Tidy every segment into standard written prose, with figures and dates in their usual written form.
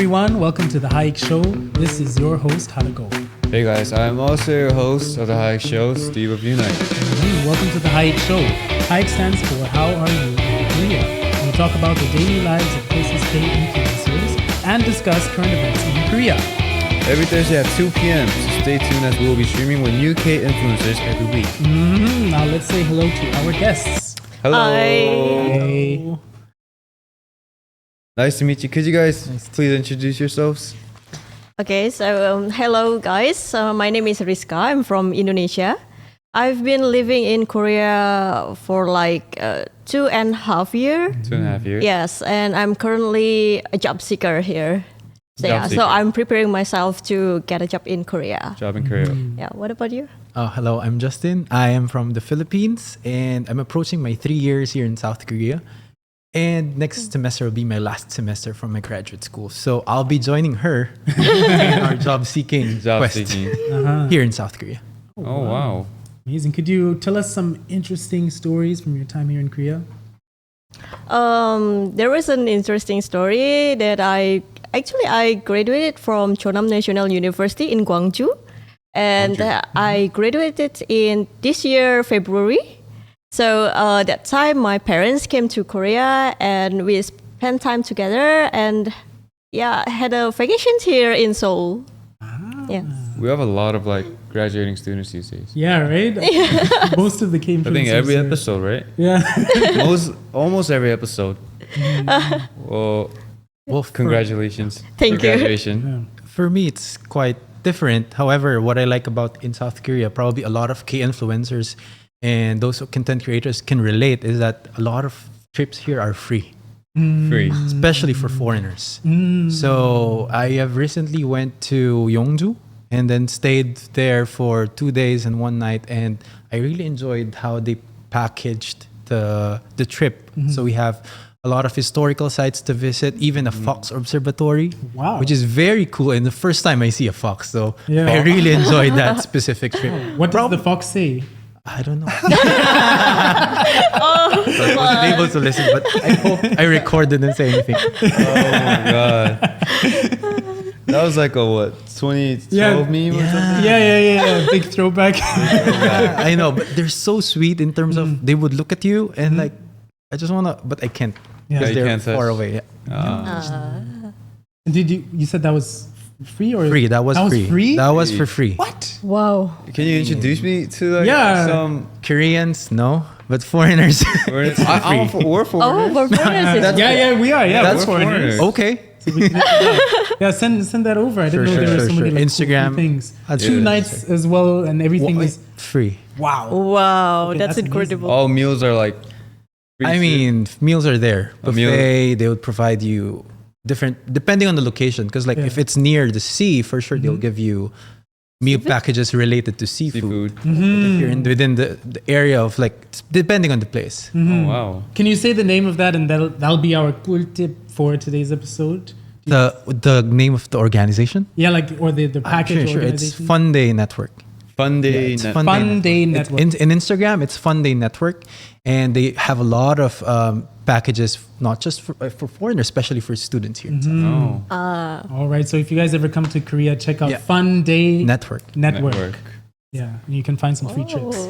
everyone, welcome to the HAYIK Show. This is your host, Harago. Hey guys, I'm also your host of the HAYIK Show, Steve of Unite. Welcome to the HAYIK Show. HAYIK stands for How Are You in Korea? And we talk about the daily lives of KOCIS influencers and discuss current events in Korea. Every Thursday at 2 p.m. So stay tuned as we'll be streaming with new K influencers every week. Now let's say hello to our guests. Hello. Hey. Nice to meet you. Could you guys please introduce yourselves? Okay, so hello guys. My name is Rizka. I'm from Indonesia. I've been living in Korea for like 2.5 years. 2.5 years? Yes, and I'm currently a job seeker here. So I'm preparing myself to get a job in Korea. Job in Korea. Yeah, what about you? Hello, I'm Justin. I am from the Philippines and I'm approaching my 3 years here in South Korea. And next semester will be my last semester from my graduate school. So I'll be joining her in our job seeking quest here in South Korea. Oh, wow. Amazing. Could you tell us some interesting stories from your time here in Korea? There was an interesting story that I graduated from Chonam National University in Gwangju. And I graduated in this year, February. So that time my parents came to Korea and we spent time together and had a vacation here in Seoul. Yes. We have a lot of like graduating students these days. Yeah, right? Most of the K-influencers. I think every episode, right? Yeah. Almost every episode. Well, congratulations. Thank you. Graduation. For me, it's quite different. However, what I like about in South Korea, probably a lot of K-influencers and those content creators can relate, is that a lot of trips here are free. Free. Especially for foreigners. So I have recently went to Yeongju and then stayed there for 2 days and 1 night, and I really enjoyed how they packaged the trip. So we have a lot of historical sites to visit, even a fox observatory, which is very cool. And the first time I see a fox, so I really enjoyed that specific trip. What does the fox say? I don't know. I wasn't able to listen, but I hope I recorded and say anything. Oh my god. That was like a 2012 meme or something? Yeah. Big throwback. I know, but they're so sweet in terms of they would look at you and like, I just want to, but I can't. Because they're far away. Did you said that was free or free? That was free. Free? That was for free. What? Wow. Can you introduce me to like some Koreans? No, but foreigners. we're foreigners. Oh, we're foreigners. We are. Yeah, that's we're foreigners. Okay. So we can send that over. I didn't know there were so many like, Instagram cool things. 2 nights as well, and everything is free. Wow, okay, that's incredible. All meals are like free. I mean, meals are there. Buffet, they would provide you different, depending on the location. Because like if it's near the sea, for sure they'll give you meal packages related to seafood. But if you're within the area of like, depending on the place. Oh wow! Can you say the name of that, and that'll be our cool tip for today's episode? The name of the organization? Yeah, like or the package sure. It's organization. Fun Day Network. Fun Day Network. Fun Day Network. In Instagram, it's Fun Day Network, and they have a lot of packages, not just for foreigners, especially for students here. All right. So if you guys ever come to Korea, check out Fun Day Network. Yeah, and you can find some free trips.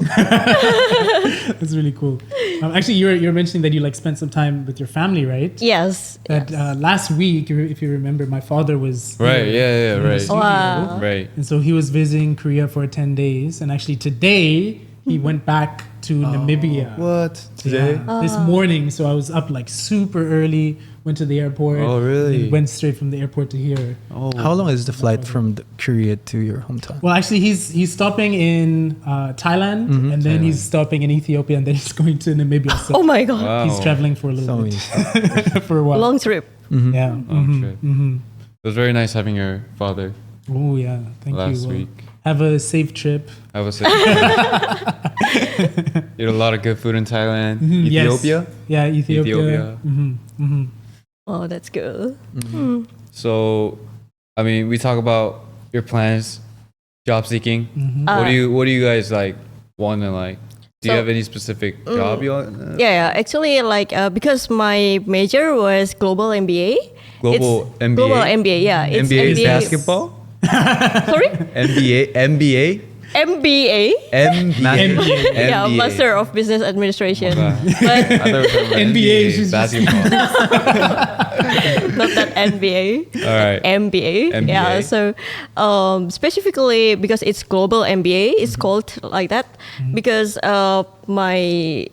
That's really cool. Actually, you're mentioning that you like spent some time with your family, right? Yes. That last week, if you remember, my father was right. Right. Wow. Right. And so he was visiting Korea for 10 days, and actually today he went back to Namibia. What today? Yeah, this morning. So I was up like super early. Went to the airport. Oh, really? And went straight from the airport to here. Oh. How long is the flight from Korea to your hometown? Well, actually, he's stopping in Thailand, and then he's stopping in Ethiopia, and then he's going to Namibia. So Oh my God. Wow. he's traveling for a little bit, for a while. Long trip. Yeah. Long trip. It was very nice having your father Oh yeah. Thank last you. Well, week. have a safe trip. I was saying, you had a lot of good food in Thailand. Ethiopia? Yes. Yeah, Ethiopia. Oh, that's good. So, I mean, we talk about your plans, job seeking. What do you guys like want to like? Do you have any specific job you want? Yeah, actually, like because my major was global MBA, Global it's MBA. Global MBA, yeah. It's NBA is MBA. basketball. Sorry? MBA. MBA. Yeah, Master of Business Administration. Wow. But I thought it was talking about NBA is just- basketball. not that NBA. All right. MBA. Yeah. MBA. So specifically because it's global MBA, it's called like that because my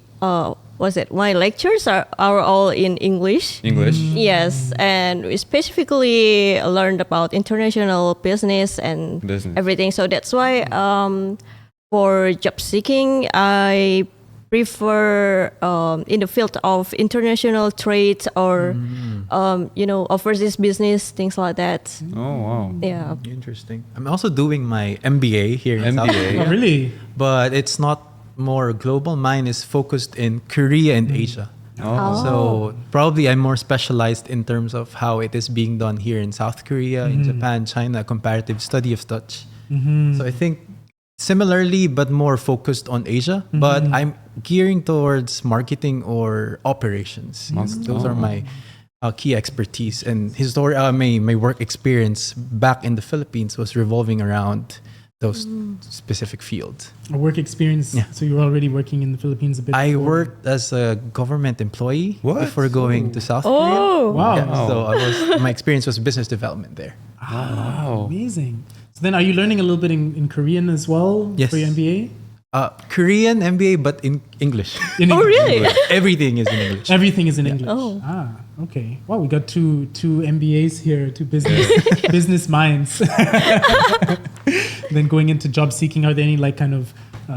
my lectures are all in English. English. Yes, and we specifically learned about international business and Business. everything. So that's why for job seeking, I prefer in the field of international trade or overseas business, things like that. Oh wow. Yeah. Interesting. I'm also doing my MBA here in South MBA. Korea. Oh, really? But it's not more global. Mine is focused in Korea and Asia. Oh. So probably I'm more specialized in terms of how it is being done here in South Korea, in Japan, China, comparative study of such. So I think similarly, but more focused on Asia. But I'm gearing towards marketing or operations. Those are my key expertise. And my work experience back in the Philippines was revolving around those specific fields. A work experience. Yeah. So you were already working in the Philippines a bit. I before. worked as a government employee before going to South Korea. Oh. Wow. Yeah, so my experience was business development there. Wow. Amazing. So then, are you learning a little bit in Korean as well Yes. for your MBA? Korean MBA, but in English. In Oh, English. really? Everything is in English. Everything is in English. Oh. Okay. Wow, we got two MBAs here, two business minds. Then going into job seeking, are there any like kind of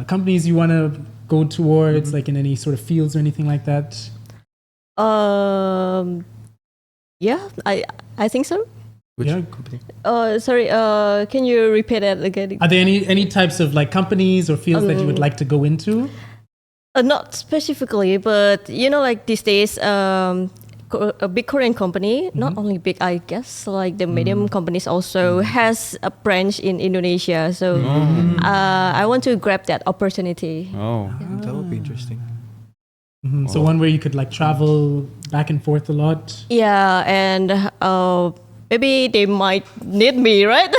companies you want to go towards, like in any sort of fields or anything like that? Yeah, I think so. Which Yeah. company? Sorry, can you repeat that again? Are there any types of like companies or fields that you would like to go into? Not specifically, but like these days, a big Korean company, not only big, I guess, like the medium companies also has a branch in Indonesia. So I want to grab that opportunity. Oh. That would be interesting. So one where you could like travel back and forth a lot. Yeah, and maybe they might need me, right?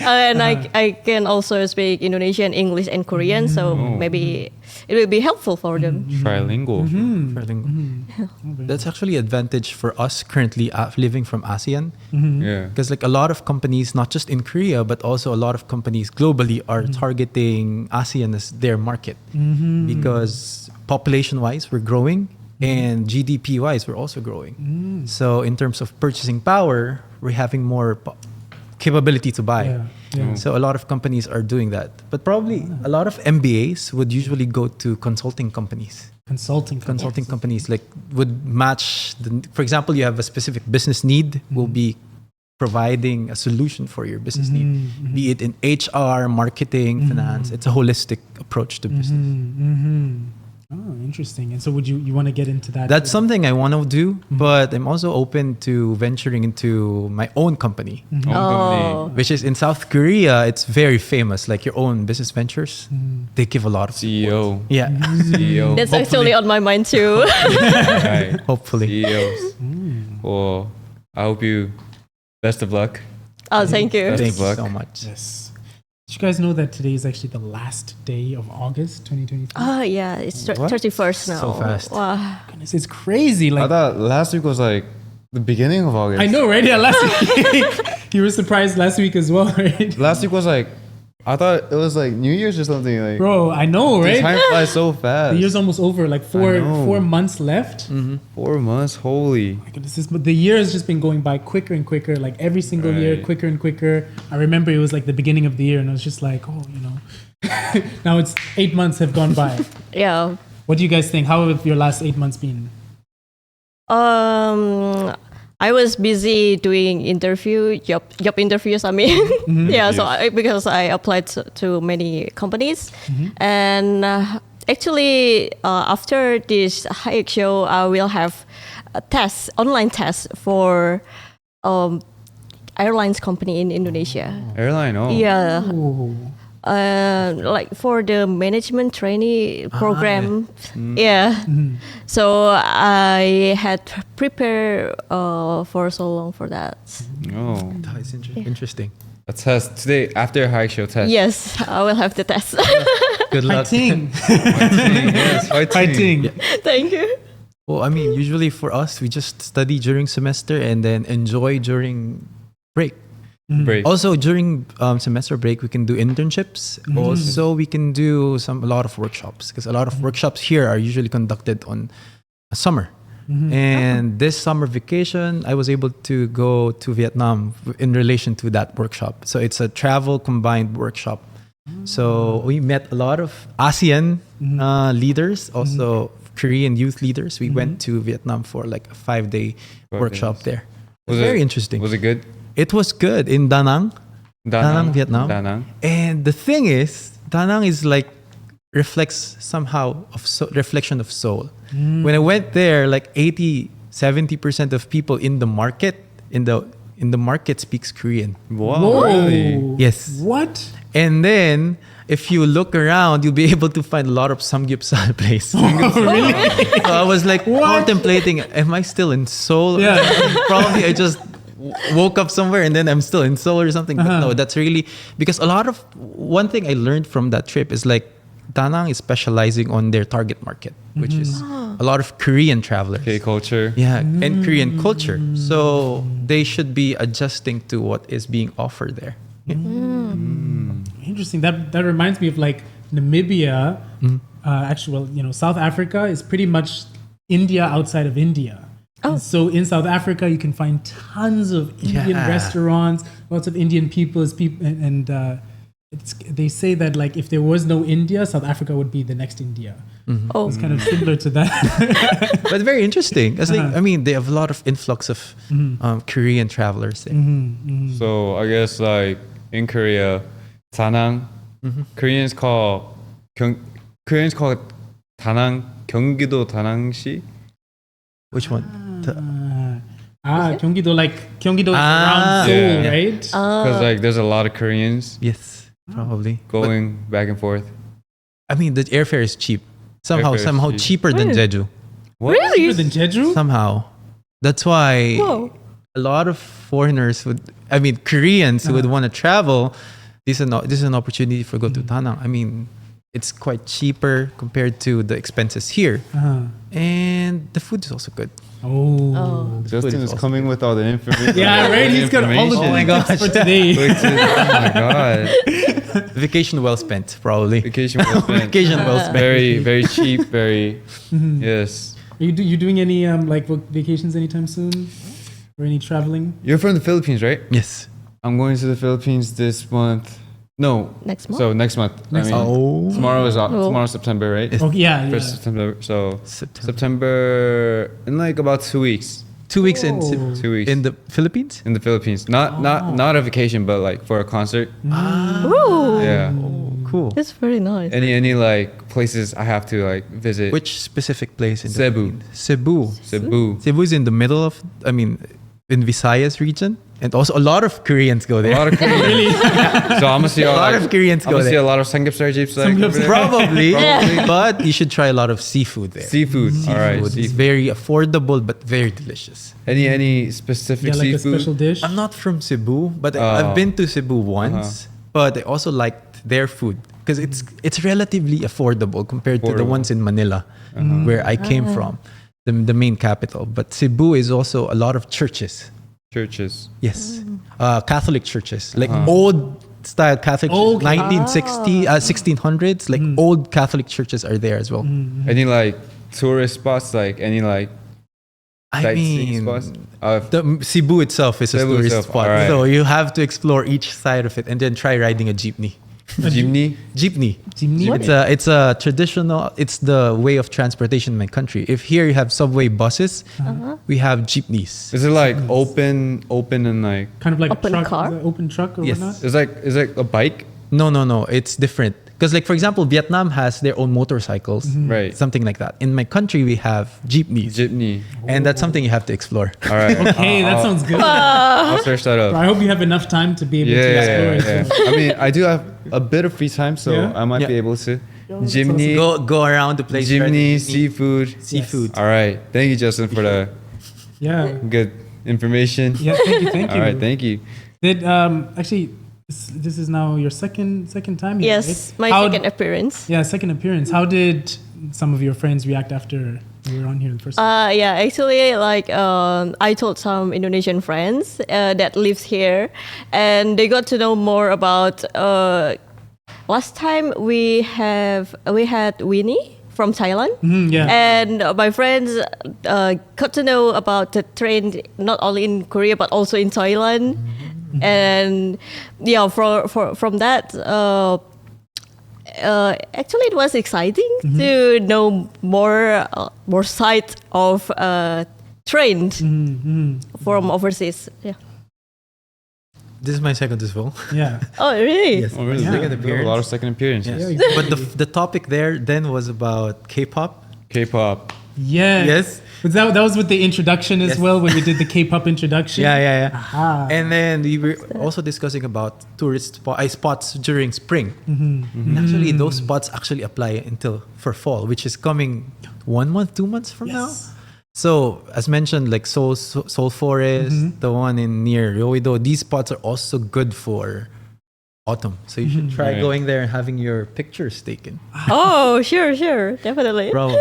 And I can also speak Indonesian, English, and Korean, so maybe it will be helpful for them. Trilingual. Trilingual. That's actually an advantage for us currently living from ASEAN. Yeah. Because like a lot of companies, not just in Korea, but also a lot of companies globally are targeting ASEAN as their market. Because population-wise, we're growing. And GDP-wise, we're also growing. So in terms of purchasing power, we're having more capability to buy. Yeah. So a lot of companies are doing that. But probably a lot of MBAs would usually go to consulting companies. Consulting Companies like would match for example, you have a specific business need, will be providing a solution for your business need, be it in HR, marketing, finance. It's a holistic approach to business. Oh, interesting. And so would you want to get into that? That's something I want to do, but I'm also open to venturing into my own company, Oh. which is in South Korea. It's very famous, like your own business ventures. They give a lot of support. CEO. Yeah, CEO. That's actually on my mind too. Right. hopefully. CEOs. Well, I hope you best of luck. Oh, thank you. Best Thank of you luck. so much. Yes. Did you guys know that today is actually the last day of August 2023? Oh, yeah, it's 31st now. So fast. Wow. Goodness, it's crazy. I Like thought last week was like the beginning of August. I know, right? Yeah, last week. You were surprised last week as well, right? Last week was like, I thought it was like New Year's or something. Like, Bro, I know, the right? time flies so fast. The year's almost over. Like I know. 4 months left. 4 months, holy. My goodness, but the year has just been going by quicker and quicker. Like every single year, Right. quicker and quicker. I remember it was like the beginning of the year, and I was just like, oh, now it's 8 months have gone by. Yeah. What do you guys think? How have your last 8 months been? I was busy doing job interviews. I mean, yeah. So because I applied to many companies, and actually after this HAYIK show, I will have a online test for airlines company in Indonesia. Airline, oh. Yeah. Oh. like for the management trainee program. Yeah. So I had prepared for so long for that. Oh, That is interesting. a test today after HAYIK show test. Yes, I will have the test. Good luck. Fighting. Yes, Fighting. Thank you. Well, I mean, usually for us, we just study during semester and then enjoy during break. Break. Also, during semester break, we can do internships. Also, we can do a lot of workshops because a lot of workshops here are usually conducted on summer. And this summer vacation, I was able to go to Vietnam in relation to that workshop. So it's a travel combined workshop. So we met a lot of ASEAN leaders, also Korean youth leaders. We went to Vietnam for like a 5-day workshop days. there. It was very interesting. Was it good? It was good in Da Nang, Vietnam. Da Nang. And the thing is, Da Nang is like reflects somehow of reflection of Seoul. When I went there, like 70% of people in the market speaks Korean. Wow. Whoa. Really? Yes. What? And then if you look around, you'll be able to find a lot of samgyeopsal place. Really? So I was like contemplating, am I still in Seoul? Yeah. Probably I just woke up somewhere and then I'm still in Seoul or something. But no, that's really because one thing I learned from that trip is like Da Nang is specializing on their target market, which is a lot of Korean travelers. K-culture. Yeah, and Korean culture. So they should be adjusting to what is being offered there. Interesting. That reminds me of like Namibia. Actually, South Africa is pretty much India outside of India. And so in South Africa, you can find tons of Indian restaurants, lots of Indian people, and they say that like if there was no India, South Africa would be the next India. It's kind of similar to that. But very interesting. It's like, I mean, they have a lot of influx of Korean travelers there. So I guess like in Korea, Da Nang, Koreans call Da Nang, 경기도 다낭시. Which one? Gyeonggi-do is around Seoul, Yeah. right? Because like there's a lot of Koreans Yes, probably. going back and forth. I mean, the airfare is cheap. Somehow Airfare is cheap. cheaper than Jeju. What? Really? Cheaper than Jeju? Somehow. That's why Whoa. a lot of foreigners Koreans who would want to travel, this is an opportunity for go to Da Nang. I mean, it's quite cheaper compared to the expenses here. And the food is also good. Justin is coming with all the information. Yeah, right. He's got all the information. tips for today. Oh my god. Vacation well spent, probably. Vacation well spent. Vacation well spent. Very, very cheap. Very, yes. Are you doing any vacations anytime soon? Or any traveling? You're from the Philippines, right? Yes. I'm going to the Philippines this month. No. Next month? So next month. Next month. Tomorrow's September, right? Oh, yeah. First September. So September in like about 2 weeks. 2 weeks in 2 weeks in the Philippines? in the Philippines. Not a vacation, but like for a concert. Ooh, Yeah. Cool. that's very nice. Any like places I have to like visit. Which specific place in the Cebu. Philippines? Cebu. Cebu. Cebu is in the middle of, in Visayas region. And also a lot of Koreans go A there. lot of Koreans. Really? So I'm gonna see A lot of Koreans I'm go gonna see there. a lot of samgyeopsal jeeps like over there. Probably. But you should try a lot of seafood there. Seafood. All right. It's Seafood. very affordable but very delicious. Any specific Yeah, like a seafood? special dish? I'm not from Cebu, but I've been to Cebu once. But I also liked their food because it's relatively affordable compared to the Affordable. ones in Manila, where I came from, the main capital. But Cebu is also a lot of churches. Churches. Yes, Catholic churches, like old style Catholic churches, 1960, 1600s, like old Catholic churches are there as well. Any like tourist spots? Like any like I sightseeing mean, spots? the Cebu itself is a Cebu tourist itself, spot, alright. so you have to explore each side of it and then try riding a jeepney. Jeepney? Jeepney. Jeepney? It's a traditional. It's the way of transportation in my country. If here you have subway buses, we have jeepneys. Is it like open and like Kind of like Open a truck, car? is it open truck or Yes. whatnot? is like a bike? No. It's different. Because, like, for example, Vietnam has their own motorcycles, Right. something like that. In my country, we have jeepneys, Jeepney. and that's something you have to explore. All right. Hey, that sounds good. I'll search that up. I hope you have enough time to be able to explore it. Yeah. I mean, I do have a bit of free time, so Yeah? I might be Yeah. able to. Jimny, Go around the place. Jimny, seafood. Seafood. All right. Thank you, Justin, for the Yeah. good information. Yeah. Thank you. Thank you. All right. Thank you. Did actually this is now your second time here, Yes, right? my How- second appearance. Yeah, second appearance. How did some of your friends react after you were on here the first time? Yeah, actually, like I told some Indonesian friends that lives here, and they got to know more about. Last time we had Winnie from Thailand, Yeah. and my friends got to know about the trend not only in Korea but also in Thailand, and yeah, from that. Actually, it was exciting to know more side of trend from overseas. Yeah. This is my second as well. Yeah. Oh, really? Yes. Oh, really? Yeah. We Second have a appearance. lot of second appearances. Yes. Yeah, But the topic there then was about K-pop. K-pop. Yeah. Yes. But that was with the introduction as Yes. well, when we did the K-pop introduction. Yeah. Aha. And then we were also discussing about tourist spots during spring. And actually, those spots actually apply until for fall, which is coming 1 month, 2 months from now. Yes. So, as mentioned, like Seoul Forest, the one in near Yoido, these spots are also good for autumn. So you should try Right. going there and having your pictures taken. Oh, sure, definitely. Probably.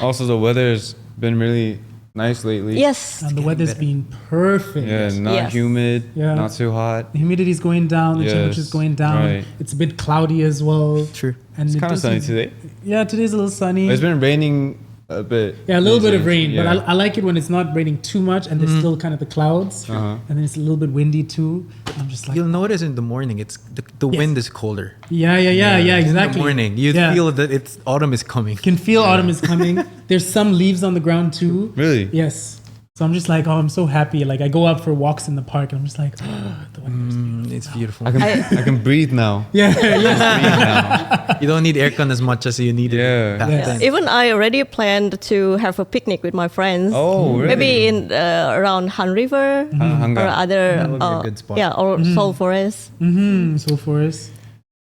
Also, the weather's been really nice lately. Yes. And the weather's been perfect. Yeah, not Yes. humid, Yeah. not too hot. The humidity's going down, the Yes, temperature's going down. right. It's a bit cloudy as well. True. And It's it kind of sunny doesn't- today. Yeah, today's a little sunny. It's been raining a bit. Yeah, a little bit of these rain, days. but Yeah. I like it when it's not raining too much and there's still kind of the clouds, Uh-huh. and then it's a little bit windy too. I'm just like, You'll notice in the morning, it's the Yes. wind is colder. yeah, In exactly. the morning, you Yeah. feel that it's autumn is coming. Can feel autumn is coming. There's some leaves on the ground too. Really? Yes. So I'm just like, oh, I'm so happy. Like I go out for walks in the park and I'm just like, the weather's It's beautiful. I can breathe now. yeah, yeah. Breathe now. You don't need aircon as much as you needed Yeah. back Yes. then. Even I already planned to have a picnic with my friends. Oh, really? Maybe in around Han River Hanga. or other. That would be a good spot. Yeah, or Seoul Forest. So Forest.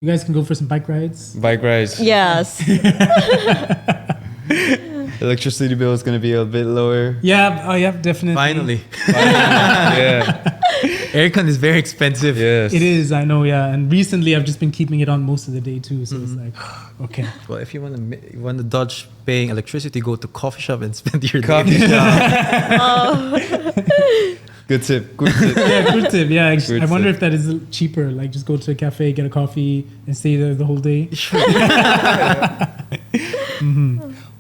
You guys can go for some bike rides. Bike rides. Yes. Electricity bill is going to be a bit lower. Yeah, oh yeah, definitely. Finally. Yeah. Aircon is very expensive. Yes. It is, I know, yeah. And recently I've just been keeping it on most of the day too. So it's like, okay. Well, if you want to dodge paying electricity, go to coffee shop and spend your Coffee day. shop. Good tip. Good tip. Yeah, good tip. Yeah, Good I wonder tip. if that is cheaper. Like just go to a cafe, get a coffee, and stay there the whole day.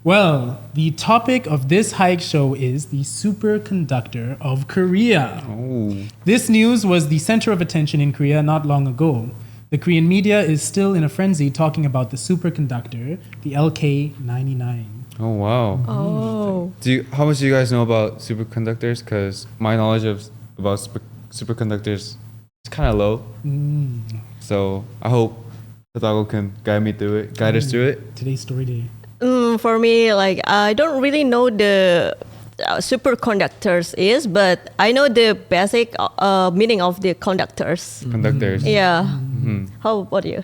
Well, the topic of this HAYIK show is the superconductor of Korea. Oh. This news was the center of attention in Korea not long ago. The Korean media is still in a frenzy talking about the superconductor, the LK99. Oh, wow. Oh. How much do you guys know about superconductors? Because my knowledge about superconductors is kind of low. So I hope Tatago can guide us through it. Today's story day. For me, like I don't really know the superconductors is, but I know the basic meaning of the conductors. Conductors. Yeah. Mhm. How about you?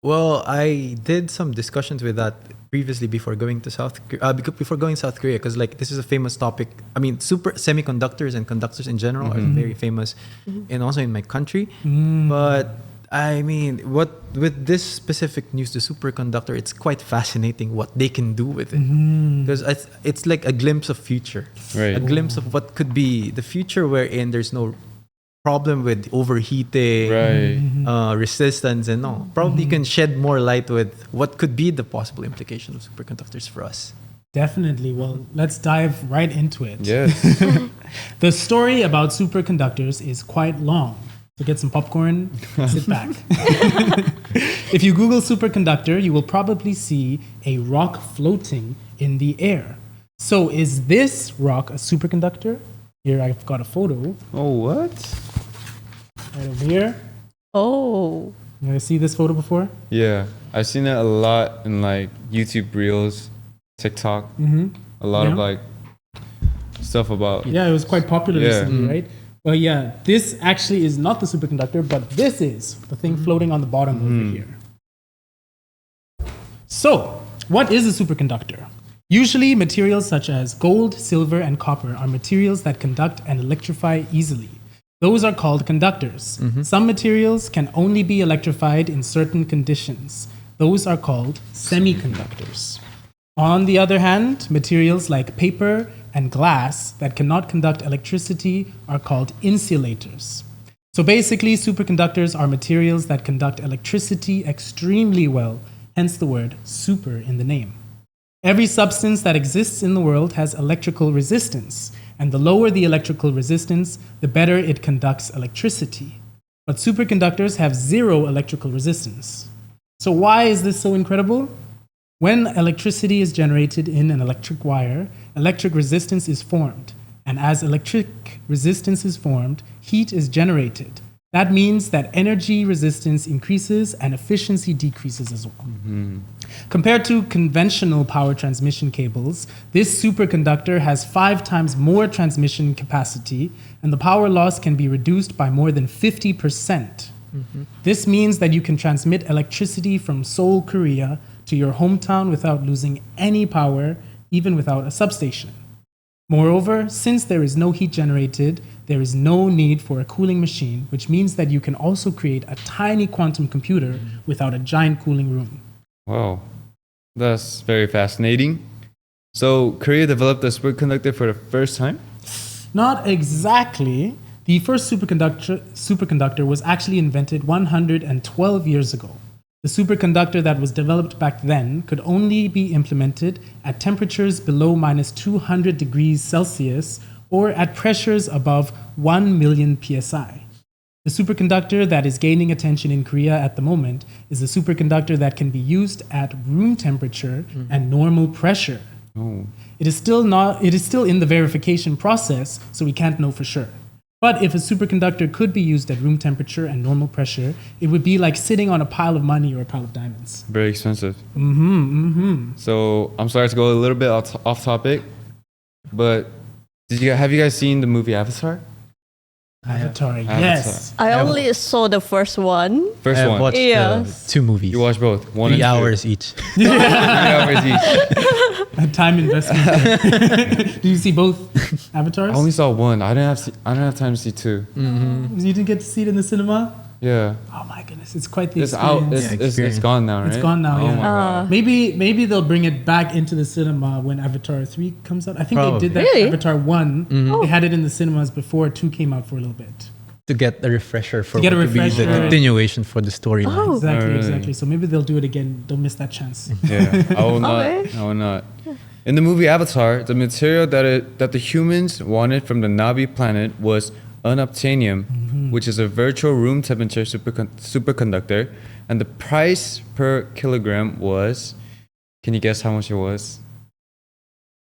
Well, I did some discussions with that previously before going to South Korea, because like this is a famous topic. I mean, semiconductors and conductors in general are very famous, and also in my country. But I mean, with this specific news, the superconductor, it's quite fascinating what they can do with it, because it's like a glimpse of future, Right. a glimpse of what could be the future, wherein there's no problem with overheating, Right. resistance, and all. Probably you can shed more light with what could be the possible implication of superconductors for us. Definitely. Well, let's dive right into it. Yes. The story about superconductors is quite long. So get some popcorn, sit back. If you Google superconductor, you will probably see a rock floating in the air. So is this rock a superconductor? Here I've got a photo Oh, what? right over here. Oh. You guys see this photo before? Yeah. I've seen it a lot in like YouTube Reels, TikTok. A lot of Yeah. like stuff about. Yeah, it was quite popular Yeah. recently, right? Well, yeah, this actually is not the superconductor, but this is the thing floating on the bottom over here. So, what is a superconductor? Usually, materials such as gold, silver, and copper are materials that conduct and electrify easily. Those are called conductors. Some materials can only be electrified in certain conditions. Those are called semiconductors. On the other hand, materials like paper and glass that cannot conduct electricity are called insulators. So basically, superconductors are materials that conduct electricity extremely well, hence the word super in the name. Every substance that exists in the world has electrical resistance, and the lower the electrical resistance, the better it conducts electricity. But superconductors have zero electrical resistance. So why is this so incredible? When electricity is generated in an electric wire, electric resistance is formed. And as electric resistance is formed, heat is generated. That means that energy resistance increases and efficiency decreases as well. Compared to conventional power transmission cables, this superconductor has 5 times more transmission capacity, and the power loss can be reduced by more than 50%. This means that you can transmit electricity from Seoul, Korea, to your hometown without losing any power, even without a substation. Moreover, since there is no heat generated, there is no need for a cooling machine, which means that you can also create a tiny quantum computer without a giant cooling room. Wow, that's very fascinating. So Korea developed a superconductor for the first time? Not exactly. The first superconductor was actually invented 112 years ago. The superconductor that was developed back then could only be implemented at temperatures below minus 200 degrees Celsius or at pressures above 1 million psi. The superconductor that is gaining attention in Korea at the moment is a superconductor that can be used at room temperature and normal pressure. Oh. It is still in the verification process, so we can't know for sure. But if a superconductor could be used at room temperature and normal pressure, it would be like sitting on a pile of money or a pile of diamonds. Very expensive. So I'm sorry to go a little bit off topic, but have you guys seen the movie Avatar? Avatar, yes. I only saw the first one. First I one. watched Yes. 2 movies. You watched both. 1 3 and 2. hours each. 3 hours each. A time investment. Did you see both Avatars? I only saw 1. I didn't have time to see 2. You didn't get to see it in the cinema? Yeah. Oh my goodness, it's quite the It's out. experience. It's gone now, right? It's gone now, Oh yeah. my God. Maybe they'll bring it back into the cinema when Avatar 3 comes out. I think they did that Really? for Avatar 1. They had it in the cinemas before 2 came out for a little bit. To get a refresher for To get a what to be refresher. the continuation for the storyline. Oh. Exactly, really? exactly. So maybe they'll do it again. Don't miss that chance. Yeah, I will not. Okay. I will not. In the movie Avatar, the material that the humans wanted from the Navi planet was unobtainium, which is a virtual room temperature superconductor, and the price per kilogram was. Can you guess how much it was?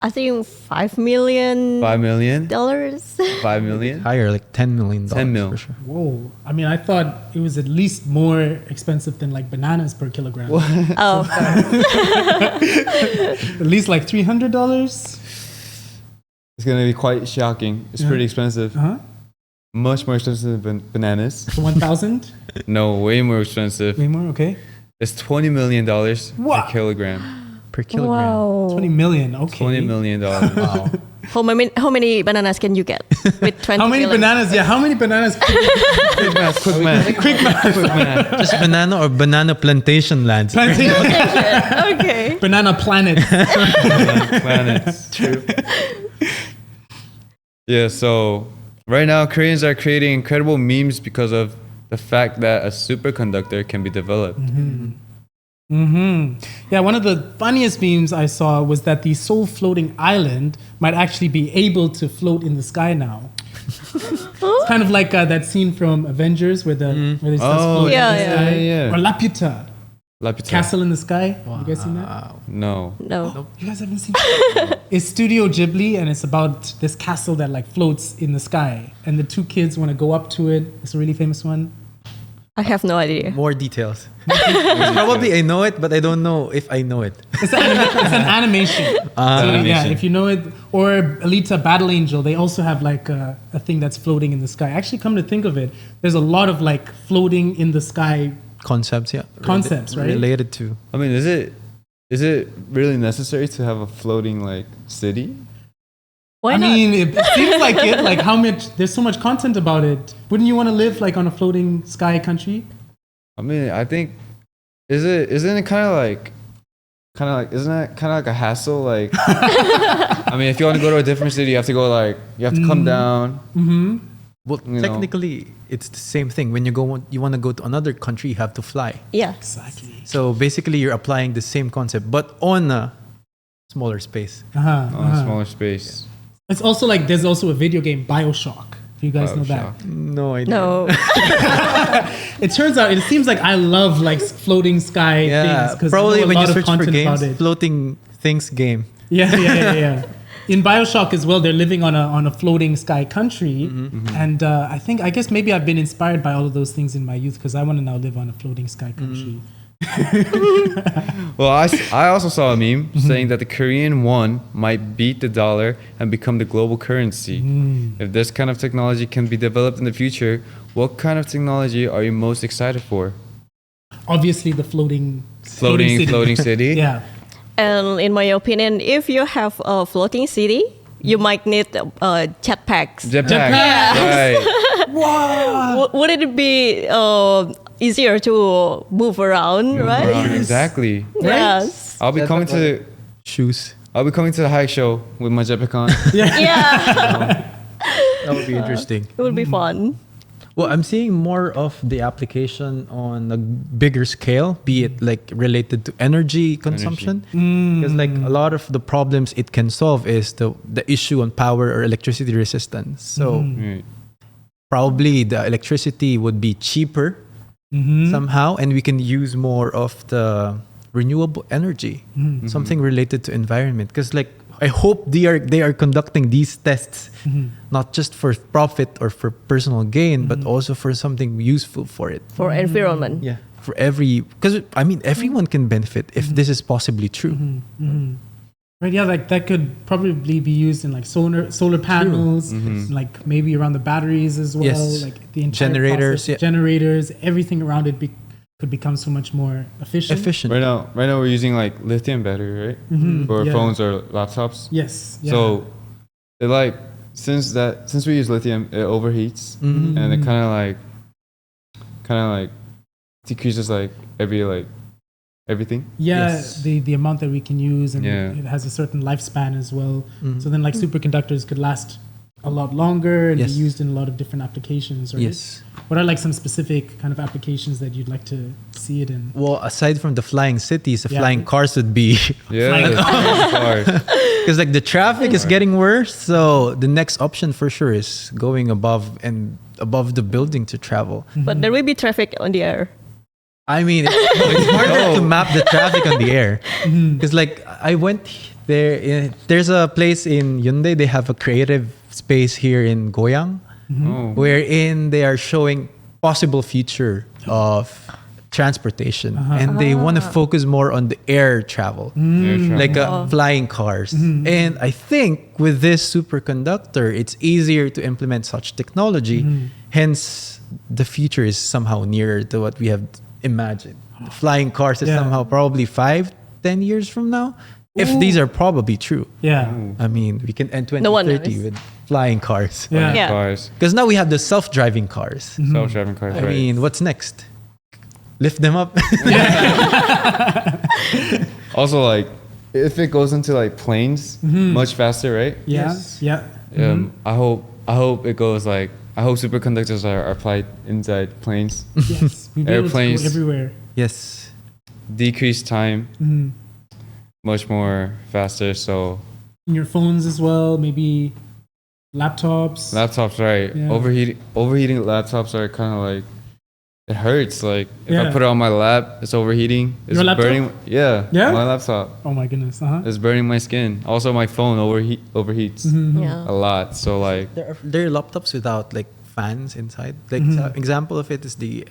I think $5 million. $5 million. 5 million. Higher, like $10 million. 10 mil. For sure. Whoa. I mean, I thought it was at least more expensive than like bananas per kilogram. Oh, At least like $300. It's gonna be quite shocking. It's pretty expensive. Uh-huh. Much more expensive than bananas. 1,000? No, way more expensive. Way more? Okay. It's $20 million Wow. per kilogram. Per kilogram. wow. 20 million. Okay. $20 million. Wow. How many bananas can you get with 20 How many million? bananas? Yeah, how many bananas? Quick math. Quick math. Quick math. Quick math. Just banana or banana plantation lands. Okay. Banana planet. Planets. True. Yeah, so right now Koreans are creating incredible memes because of the fact that a superconductor can be developed. Yeah, one of the funniest memes I saw was that the Seoul floating island might actually be able to float in the sky now. It's kind of like that scene from Avengers where they start floating Yeah, in the yeah. sky. Yeah. Or Laputa, Laputa. Castle in the Sky. You guys seen that? No. No. You guys haven't seen it? It's Studio Ghibli, and it's about this castle that like floats in the sky, and the 2 kids want to go up to it. It's a really famous one. I have no idea. More details. Probably I know it, but I don't know if I know it. It's an animation. So, yeah, if you know it, or Alita Battle Angel, they also have like a thing that's floating in the sky. Actually, come to think of it, there's a lot of like floating in the sky Concepts, yeah. concepts, right? Related to. I mean, is it is it really necessary to have a floating like city? Why I not? mean, it seems like it. Like how much? There's so much content about it. Wouldn't you want to live like on a floating sky country? I mean, I think isn't it kind of like isn't that kind of like a hassle? Like, I mean, if you want to go to a different city, you have to go like you have to come down. Mm-hmm. Well, You know. technically, it's the same thing. When you want to go to another country, you have to fly. Yeah. Exactly. So basically, you're applying the same concept, but on a smaller space. Smaller space. It's also like there's also a video game, BioShock. If you guys know that. BioShock. No idea. No. It turns out, it seems like I love like floating sky Yeah, things because probably a when lot you of search for content games, about it. floating things game. Yeah. In BioShock as well, they're living on a floating sky country, and I guess maybe I've been inspired by all of those things in my youth because I want to now live on a floating sky country. Well, I also saw a meme saying that the Korean won might beat the dollar and become the global currency. If this kind of technology can be developed in the future, what kind of technology are you most excited for? Obviously, the floating city. Yeah. And in my opinion, if you have a floating city, you might need jetpacks. Jetpack. Right. Wow. Would it be easier to move around, right? Exactly. Yes. I'll be coming to Shoes. the HAYIK show with my jetpack on. Yeah. That would be interesting. It would be fun. Well, I'm seeing more of the application on a bigger scale, be it like related to energy consumption. Because like a lot of the problems it can solve is the issue on power or electricity resistance. So Right. probably the electricity would be cheaper somehow, and we can use more of the renewable energy, something related to environment. Because like I hope they are conducting these tests not just for profit or for personal gain, but also for something useful for it. For environment. Yeah, for because I mean everyone can benefit if this is possibly true. Right, yeah, like that could probably be used in like solar panels, like maybe around the batteries as well, Yes. like the entire Generators, process, yeah. generators, everything around it could become so much more efficient. Right now we're using like lithium battery, right? For Yeah. phones or laptops. Yes. Yeah. So it like since we use lithium, it overheats and it kind of like decreases like everything. yeah, Yes. the amount that we can use, and Yeah. it has a certain lifespan as well. So then like superconductors could last a lot longer and Yes. be used in a lot of different applications, right? Yes. What are like some specific kind of applications that you'd like to see it in? Well, aside from the flying cities, the Yeah. flying cars would be Yeah, cars. because like the traffic is getting worse. So the next option for sure is going above the building to travel. But there will be traffic on the air. I mean, it's harder to map the traffic on the air. Because like I went there. There's a place in Hyundai. They have a creative space here in Goyang, Oh. wherein they are showing possible future of transportation, and they want to focus more on the air travel, Air travel. like flying cars. And I think with this superconductor, it's easier to implement such technology. Hence, the future is somehow nearer to what we have imagined. Flying cars is Yeah. somehow probably 5-10 years from now, if these are probably true. Yeah. I mean, we can end No one 2030 knows. with flying cars. Yeah. Yeah. Cars. Because now we have the self-driving cars. Self-driving cars, I right? mean, what's next? Lift them up? Also, like, if it goes into like planes, much faster, right? Yeah. Yes. Yeah. I hope it goes like I hope superconductors are applied inside planes. Yes. We'd be able to go Airplanes. everywhere. Yes. Decrease time, much more faster. So In your phones as well, maybe laptops. laptops, right? Yeah. Overheating laptops are kind of like it hurts. Like if Yeah. I put it on my lap, it's overheating. It's Your laptop? burning. Yeah. Yeah? My laptop Oh my goodness. is burning my skin. Also, my phone overheats Yeah. a lot. So like There are laptops without like fans inside. Like example of it is the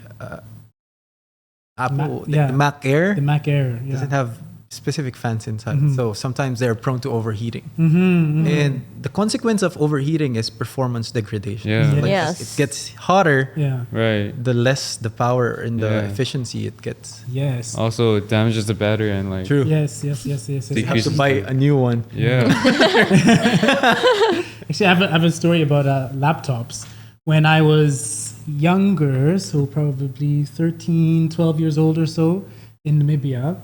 Apple, yeah. the Mac Air. The Mac Air. Yeah. Doesn't have specific fans inside. So sometimes they're prone to overheating. And the consequence of overheating is performance degradation. Yeah. Like Yes. as it gets hotter, Yeah. Right. the less the power and the Yeah. efficiency it gets. Yes. Also, it damages the battery and like. True. Yes. You have to Decreases buy a new one. Yeah. Actually, I have a story about laptops. When I was younger, so probably 13, 12 years old or so, in Namibia.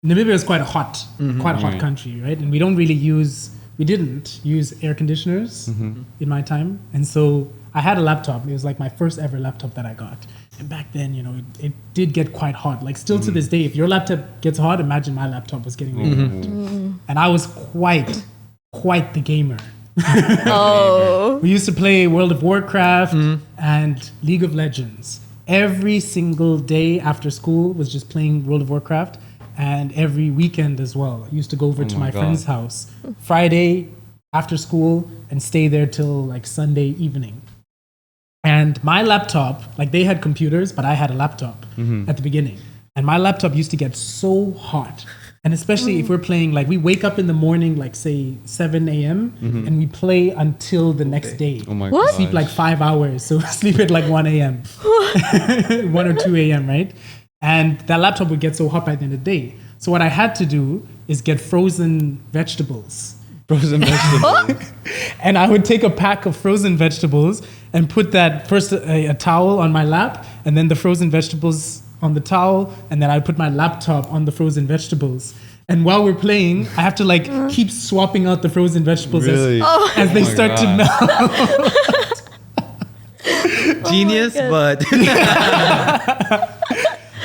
Namibia is quite a hot Right. country, right? And we didn't use air conditioners in my time. And so I had a laptop. It was like my first ever laptop that I got. And back then, it did get quite hot. Like still to this day, if your laptop gets hot, imagine my laptop was getting really hot. And I was quite the gamer. Oh. We used to play World of Warcraft and League of Legends. Every single day after school was just playing World of Warcraft, and every weekend as well. I used to go over to my my God. friend's house Friday after school and stay there till like Sunday evening. And my laptop, like they had computers, but I had a laptop at the beginning. And my laptop used to get so hot. And especially if we're playing, like we wake up in the morning, like say 7 a.m. And we play until the next day. Oh my What? god. Sleep like 5 hours. So sleep at like 1 a.m. 1 or 2 a.m., right? And that laptop would get so hot by the end of the day. So what I had to do is get frozen vegetables. Frozen vegetables. And I would take a pack of frozen vegetables and put that first a towel on my lap, and then the frozen vegetables on the towel, and then I put my laptop on the frozen vegetables. And while we're playing, I have to like keep swapping out the frozen vegetables Really? as they Oh my start to God. melt. Genius, but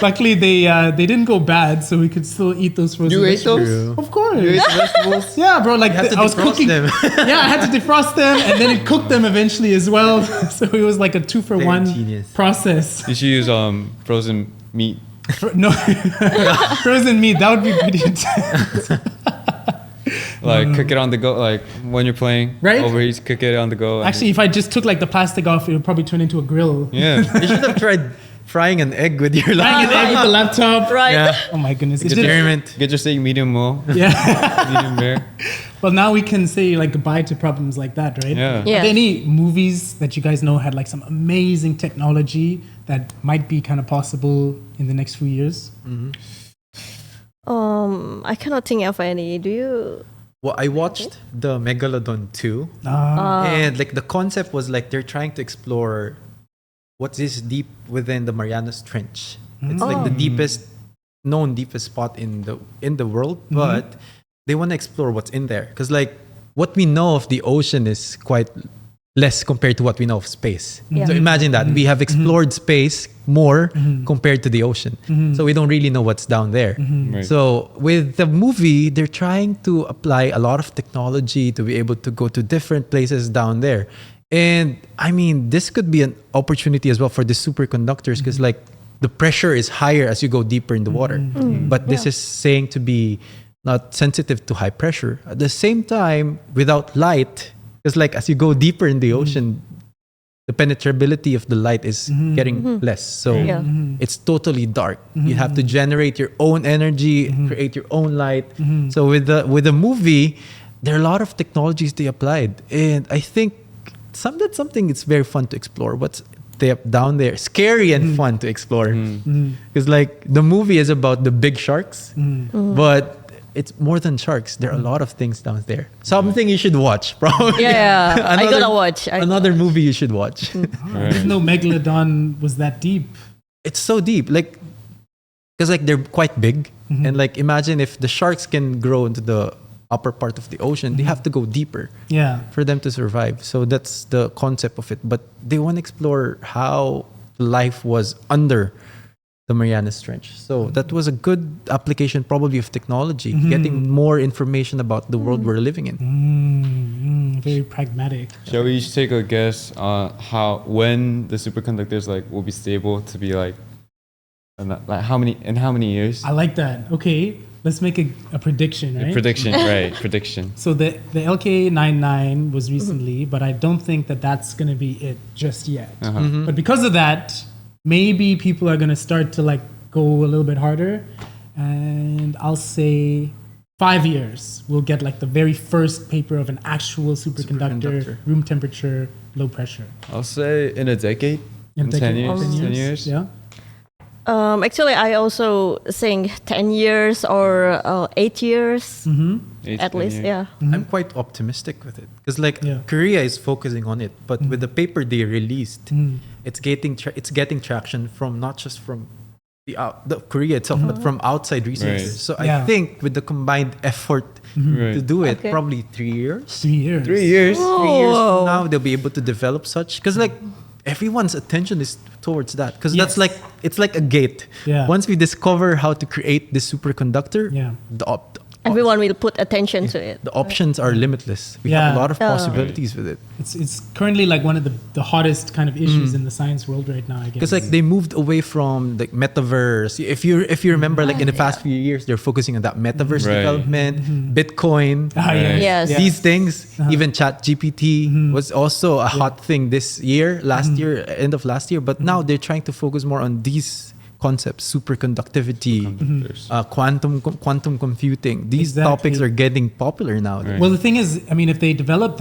Luckily, they didn't go bad, so we could still eat those frozen You ate vegetables. those? Of course. You ate the vegetables? Yeah, bro. Like have to I was defrost cooking them. Yeah, I had to defrost them, and then it cooked them eventually as well. So it was like a 2-for-1 genius. process. You should use frozen meat. No, frozen meat. That would be pretty intense. Like cook it on the go. Like when you're playing, Right? overheats, cook it on the go. and- Actually, if I just took like the plastic off, it would probably turn into a grill. yeah. you should have tried frying an egg with your Frying laptop. an egg with the laptop. Right. Yeah. Oh my goodness. It did- Experiment. Get your steak medium well, yeah. medium rare. Well, now we can say like goodbye to problems like that, right? Yeah. Are Yeah. there any movies that you guys know had like some amazing technology that might be kind of possible in the next few years? I cannot think of any. Do you? Well, I watched the Megalodon 2, Ah, and like the concept was like they're trying to explore what's this deep within the Marianas Trench. It's like the deepest spot in the world, but they want to explore what's in there because like what we know of the ocean is quite less compared to what we know of space. Yeah. So imagine that we have explored space more compared to the ocean. So we don't really know what's down there. Right. So with the movie, they're trying to apply a lot of technology to be able to go to different places down there. And I mean, this could be an opportunity as well for the superconductors because like the pressure is higher as you go deeper in the water. But this is saying to be not sensitive to high pressure. At the same time, without light, because like as you go deeper in the ocean, the penetrability of the light is getting less. So Yeah. it's totally dark. You have to generate your own energy, create your own light. So with the movie, there are a lot of technologies they applied, and I think that's something it's very fun to explore. What's down there, scary and fun to explore, because like the movie is about the big sharks, but it's more than sharks. There are a lot of things down there. Something you should watch, probably. Yeah, I Another- gotta watch. Another movie you should watch. I didn't know Megalodon was that deep. It's so deep, like because like they're quite big, and like imagine if the sharks can grow into the upper part of the ocean, they have to go deeper Yeah. for them to survive. So that's the concept of it. But they want to explore how life was under the Marianas Trench. So that was a good application probably of technology, getting more information about the world we're living in. Very pragmatic. Shall we each take a guess on when the superconductors like will be stable to be like how many years? I like that. Okay, let's make a prediction, right? Prediction, right? Prediction. So the LK-29 was recently, but I don't think that that's going to be it just yet. But because of that, maybe people are going to start to like go a little bit harder. and I'll say 5 years, we'll get like the very first paper of an actual superconductor, room temperature, low pressure. I'll say in a decade. In 10 years. 10 years. Yeah. Actually, I also think 10 years or 8 years at least. Yeah. I'm quite optimistic with it because Korea is focusing on it, but with the paper they released, it's getting traction from not just from the Korea itself, but from outside researchers. Right. So I think with the combined effort to do it, probably 3 years. 3 years. 3 years. 3 years from now, they'll be able to develop such because everyone's attention is towards that because that's it's like a gate. Yeah. Once we discover how to create this superconductor, Everyone will put attention to it. the options are limitless. We have a lot of possibilities with it. It's currently like one of the hottest kind of issues in the science world right now, I guess. Because they moved away from the metaverse. If you remember, in the past few years, they're focusing on that metaverse development, Bitcoin, Yes. these things. Even ChatGPT was also a hot thing this year, last year, end of last year. But now they're trying to focus more on these concepts: superconductivity, quantum computing. These topics are getting popular now. Right. Well, the thing is, I mean, if they develop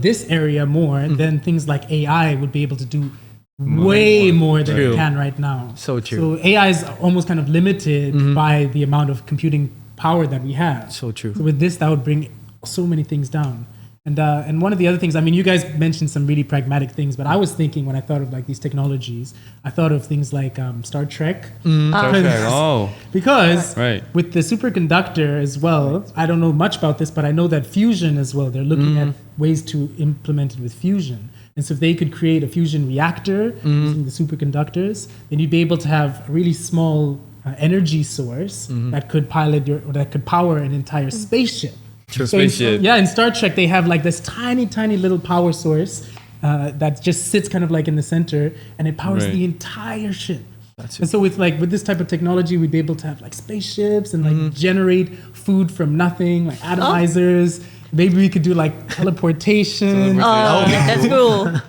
this area more, then things like AI would be able to do way more than it can right now. So true. So AI is almost kind of limited by the amount of computing power that we have. So true. So with this, that would bring so many things down. And one of the other things, I mean, you guys mentioned some really pragmatic things, but I was thinking when I thought of like these technologies, I thought of things like Star Trek. Star Trek. Oh. Because Right. with the superconductor as well, I don't know much about this, but I know that fusion as well, they're looking at ways to implement it with fusion. And so if they could create a fusion reactor using the superconductors, then you'd be able to have a really small energy source that could power an entire spaceship. True. So Spaceship. in Star Trek, they have like this tiny, tiny little power source that just sits kind of like in the center, and it powers the entire ship. And so with this type of technology, we'd be able to have like spaceships and like generate food from nothing, like atomizers. Maybe we could do like teleportation. That's cool.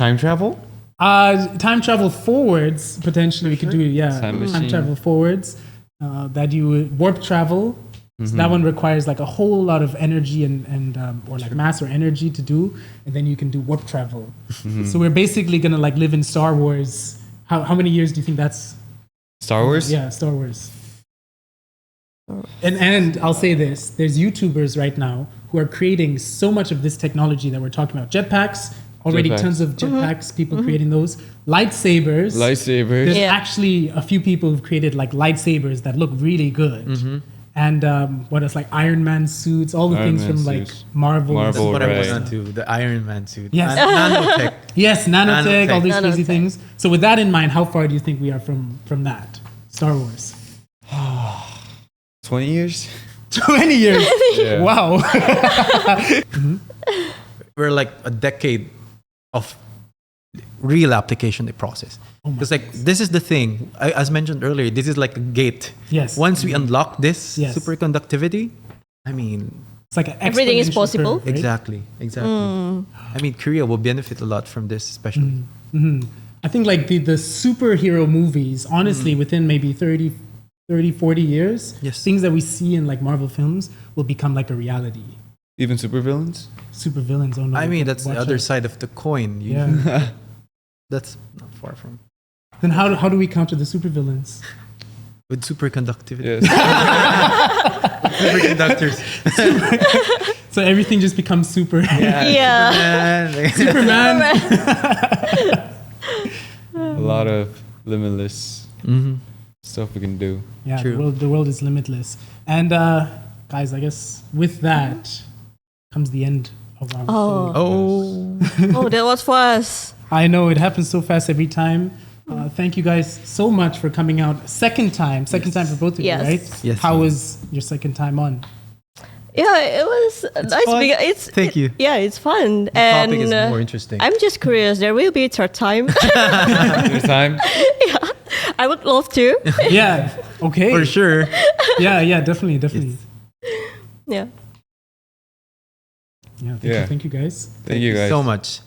Time travel? Time travel forwards, potentially we could do, time travel forwards. That you would warp travel. So that one requires like a whole lot of energy and or like mass or energy to do, and then you can do warp travel. So we're basically gonna like live in Star Wars. How many years do you think that's? Star Wars? Yeah, Star Wars. And I'll say this: there's YouTubers right now who are creating so much of this technology that we're talking about. Jetpacks, already tons of jetpacks. People creating those lightsabers. There's actually a few people who've created like lightsabers that look really good. And what else, like Iron Man suits, all the things from like Marvel. That's what I was into, the Iron Man suit. Yes. Nanotech. Yes, nanotech, all these crazy Nanotech. things. So with that in mind, how far do you think we are from that? Star Wars. 20 years? 20 years. Yeah. Wow. We're like a decade of real application process. Because this is the thing, as mentioned earlier, this is like a gate. Yes. Once we unlock this Yes. superconductivity, I mean, It's like an Everything is exponential possible. curve, right? exactly. I mean, Korea will benefit a lot from this, especially. I think like the superhero movies, honestly, within maybe 30, 40 years, Yes. things that we see in like Marvel films will become like a reality. Even supervillains? Super villains, oh no. I mean, that's the watch other out. side of the coin. Yeah. That's not far from. Then how do we counter the supervillains? With superconductivity. Yes. Superconductors. So everything just becomes super. Yeah. Superman. A lot of limitless stuff we can do. Yeah, True. the world is limitless. And guys, I guess with that comes the end of our show. Oh, that was fast. I know it happens so fast every time. Thank you guys so much for coming out. Second time for both of you, Yes. right? Yes. How was your second time on? Yeah, it was nice. fun. Because Thank you. Yeah, it's fun. The topic is more interesting. I'm just curious. There will be a third time. This time? I would love to. Yeah. Okay. For sure. Yeah. Definitely. Yeah. Yeah. Thank you guys. Thank you guys so much.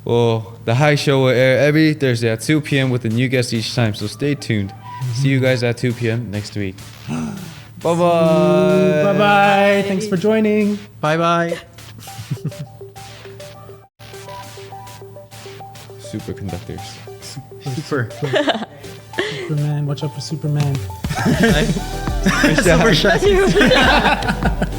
Well, the HAYIK Show will air every Thursday at 2 p.m. with a new guest each time, so stay tuned. See you guys at 2 p.m. next week. Bye-bye. Bye-bye. Thanks for joining. Bye-bye. Superconductors. Super. Superman. Watch out for Superman. Super shy.